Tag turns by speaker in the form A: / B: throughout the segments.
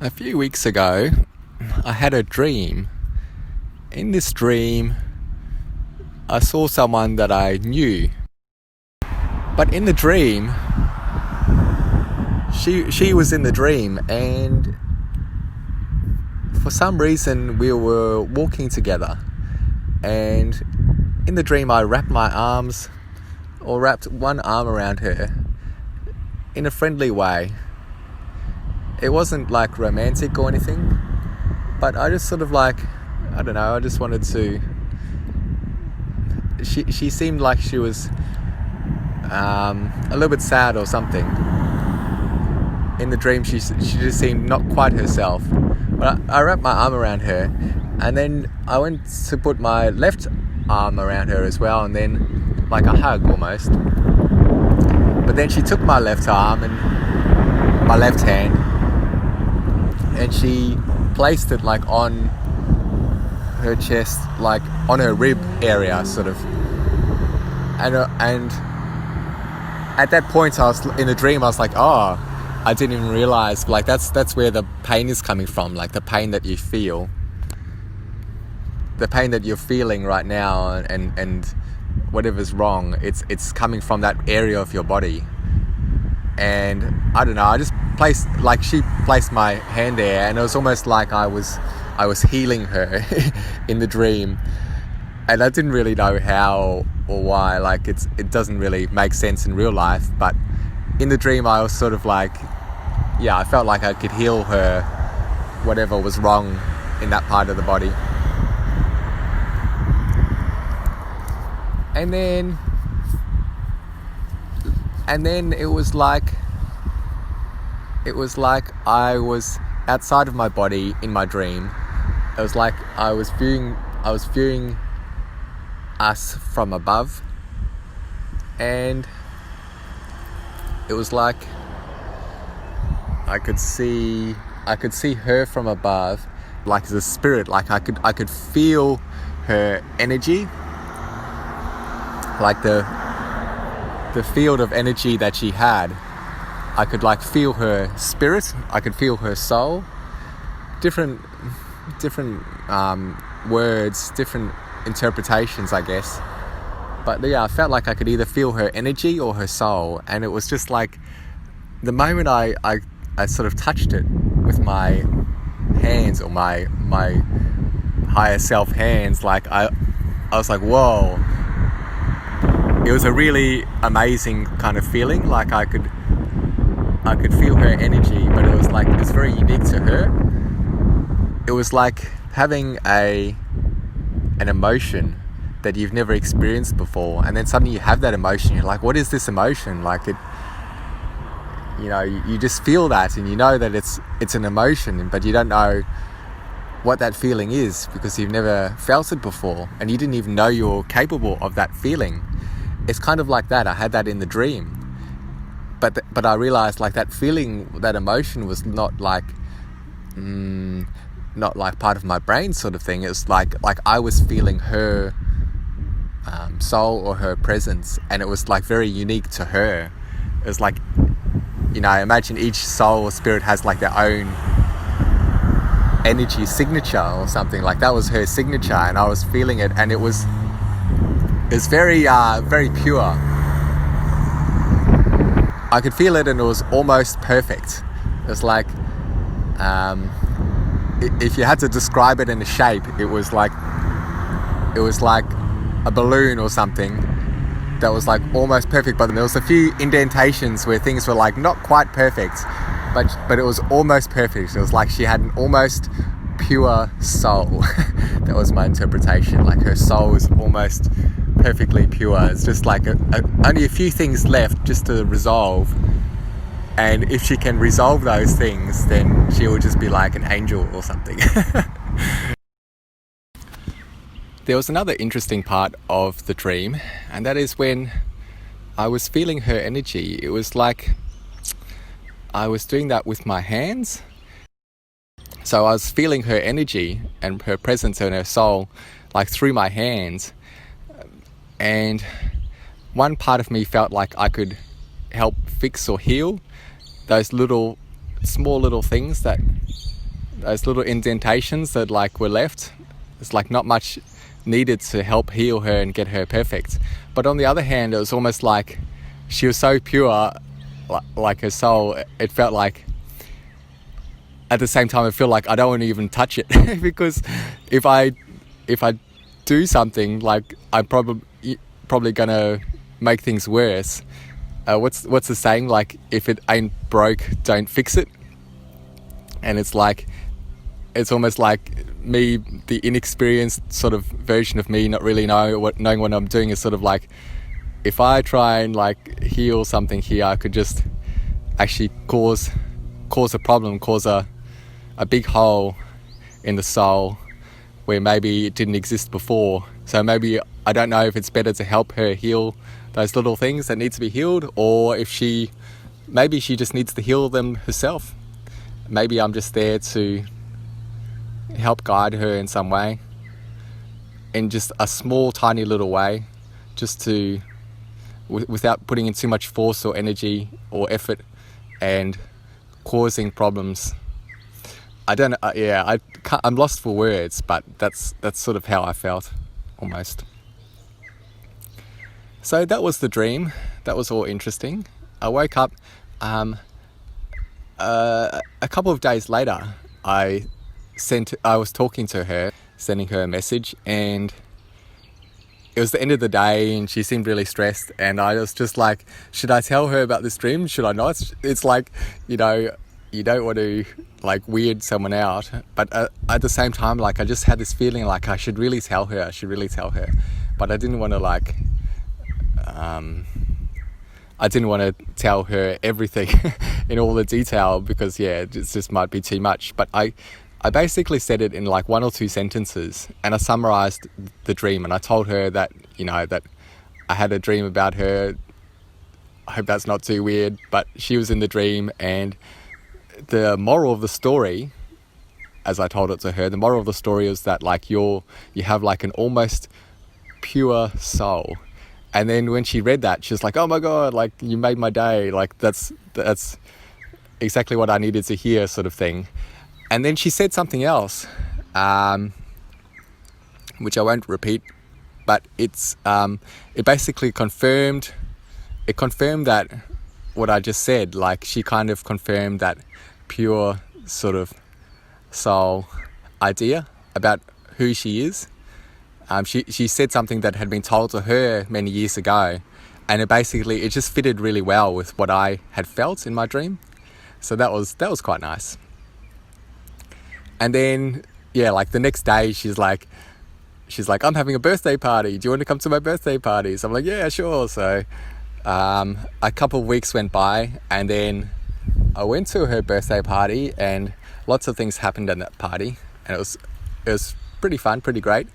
A: A few weeks ago, I had a dream. In this dream, I saw someone that I knew. But in the dream, she was in the dream, and for some reason we were walking together. And in the dream, I wrapped one arm around her in a friendly way. It wasn't like romantic or anything, but I just sort of I just wanted to. She seemed like she was a little bit sad or something. In the dream, she just seemed not quite herself. But I wrapped my arm around her, and then I went to put my left arm around her as well, and then like a hug almost. But then she took my left arm and my left hand, and she placed it like on her chest, like on her rib area, sort of. And at that point, I was in the dream. I was like, oh, I didn't even realize. Like that's where the pain is coming from. Like the pain that you feel, the pain that you're feeling right now, and whatever's wrong, it's coming from that area of your body. And I don't know. I just she placed my hand there, and it was almost like I was healing her in the dream, and I didn't really know how or why. Like it doesn't really make sense in real life, but in the dream I was sort of like, yeah, I felt like I could heal her, whatever was wrong in that part of the body. And then it was like I was outside of my body in my dream. It was like I was viewing us from above, and it was like I could see her from above, like as a spirit. Like I could feel her energy, like the field of energy that she had. I could like feel her spirit. I could feel her soul. Different words, different interpretations, I guess. But yeah, I felt like I could either feel her energy or her soul, and it was just like the moment I sort of touched it with my hands, or my higher self hands. Like I was like, whoa. It was a really amazing kind of feeling. Like I could feel her energy, but it was very unique to her. It was like having an emotion that you've never experienced before, and then suddenly you have that emotion. You're like, what is this emotion? Like you just feel that, and you know that it's an emotion, but you don't know what that feeling is because you've never felt it before, and you didn't even know you're capable of that feeling. It's kind of like that. I had that in the dream, but I realized like that feeling, that emotion was not like part of my brain sort of thing. It was like I was feeling her soul or her presence, and it was like very unique to her. It was like, I imagine each soul or spirit has like their own energy signature or something. Like that was her signature, and I was feeling it, and it's very very pure. I could feel it, and it was almost perfect. It was like if you had to describe it in a shape, it was like a balloon or something that was like almost perfect, but there was a few indentations where things were like not quite perfect, but it was almost perfect. It was like she had an almost pure soul. That was my interpretation. Like her soul was almost perfectly pure. It's just like only a few things left just to resolve, and if she can resolve those things, then she will just be like an angel or something. There was another interesting part of the dream, and that is when I was feeling her energy. It was like I was doing that with my hands. So I was feeling her energy and her presence and her soul like through my hands. And one part of me felt like I could help fix or heal those little small little things, that those little indentations that like were left, it's like not much needed to help heal her and get her perfect. But on the other hand, it was almost like she was so pure, like her soul, it felt like, at the same time, I feel like I don't want to even touch it because if I do something, like I'm probably gonna make things worse. What's the saying? Like, if it ain't broke, don't fix it. And it's like, it's almost like me, the inexperienced sort of version of me, not really knowing what I'm doing, is sort of like, if I try and like heal something here, I could just actually cause a problem, cause a big hole in the soul where maybe it didn't exist before. So maybe, I don't know if it's better to help her heal those little things that need to be healed, or if maybe she just needs to heal them herself. Maybe I'm just there to help guide her in some way, in just a small tiny little way, just to, without putting in too much force or energy or effort and causing problems. I don't know, I'm lost for words, but that's sort of how I felt, almost. So that was the dream. That was all interesting. I woke up a couple of days later. I was talking to her, sending her a message, and it was the end of the day and she seemed really stressed, and I was just like, should I tell her about this dream? Should I not? It's like, you don't want to like weird someone out, but at the same time, like, I just had this feeling like I should really tell her, but I didn't want to like, I didn't want to tell her everything in all the detail, because it just might be too much. But I basically said it in like 1 or 2 sentences, and I summarized the dream, and I told her that, that I had a dream about her. I hope that's not too weird, but she was in the dream, and the moral of the story, as I told it to her, the moral of the story is that like you have like an almost pure soul. And then when she read that, she was like, oh my God, like you made my day. Like that's exactly what I needed to hear, sort of thing. And then she said something else, which I won't repeat, but it basically confirmed that what I just said. Like, she kind of confirmed that pure sort of soul idea about who she is. She said something that had been told to her many years ago, and it just fitted really well with what I had felt in my dream. So that was quite nice. And then, like the next day, she's like, I'm having a birthday party. Do you want to come to my birthday party? So I'm like, yeah, sure. So a couple of weeks went by, and then I went to her birthday party, and lots of things happened at that party, and it was pretty fun, pretty great.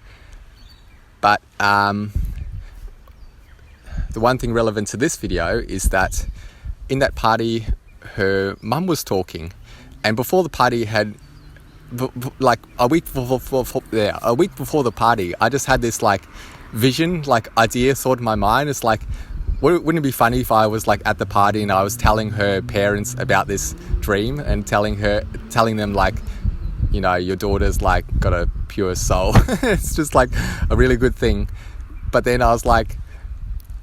A: But the one thing relevant to this video is that in that party, her mum was talking, and before the party like a week before the party, I just had this like vision, like idea, thought in my mind. It's like, wouldn't it be funny if I was like at the party and I was telling her parents about this dream and telling them like, your daughter's like got a pure soul. It's just like a really good thing. But then I was like,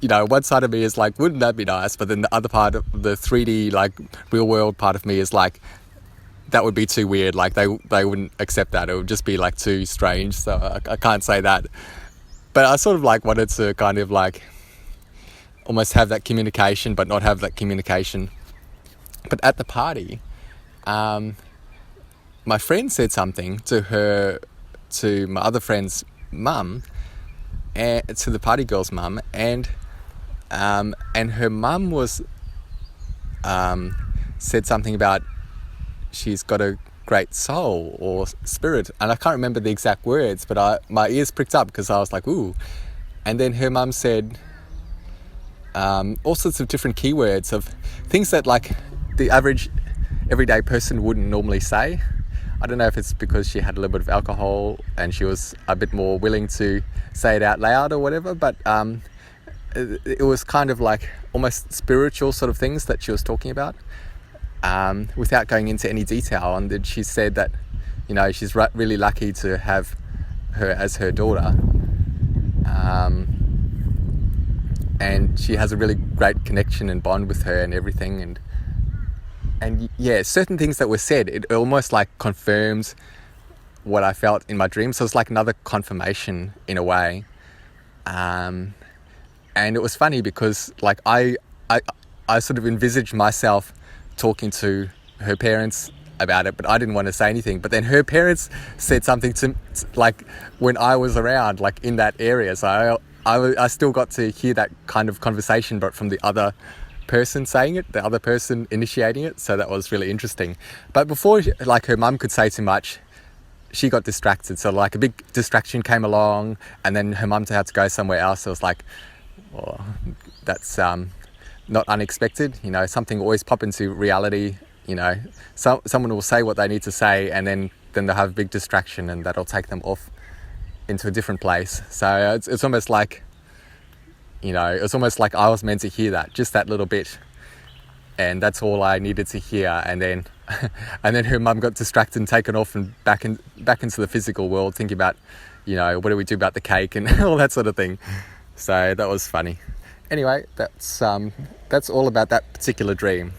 A: one side of me is like, wouldn't that be nice? But then the other part of the 3D, like real world part of me is like, that would be too weird. Like they wouldn't accept that. It would just be like too strange. So I can't say that. But I sort of like wanted to kind of like almost have that communication, but not have that communication. But at the party, my friend said something to my other friend's mum, and to the party girl's mum, and her mum was said something about she's got a great soul or spirit, and I can't remember the exact words, but my ears pricked up because I was like, ooh. And then her mum said all sorts of different keywords of things that like the average everyday person wouldn't normally say. I don't know if it's because she had a little bit of alcohol and she was a bit more willing to say it out loud or whatever, but it was kind of like almost spiritual sort of things that she was talking about. without going into any detail. And then she said that, you know, she's really lucky to have her as her daughter. And she has a really great connection and bond with her and everything. And yeah, certain things that were said, it almost like confirms what I felt in my dream. So it's like another confirmation in a way. And it was funny because like I sort of envisaged myself talking to her parents about it, but I didn't want to say anything. But then her parents said something to like when I was around, like in that area. So I still got to hear that kind of conversation, but from the other person saying it, the other person initiating it. So that was really interesting. But before like her mum could say too much, she got distracted. So like a big distraction came along, and then her mum had to go somewhere else. So it was like, well, that's not unexpected. You know, something always pop into reality. You know, someone will say what they need to say, and then they'll have a big distraction, and that'll take them off into a different place. So it's almost like, you know, it's almost like I was meant to hear that, just that little bit, and that's all I needed to hear. And then her mum got distracted and taken off and back into the physical world, thinking about, you know, what do we do about the cake and all that sort of thing. So that was funny. Anyway, that's all about that particular dream.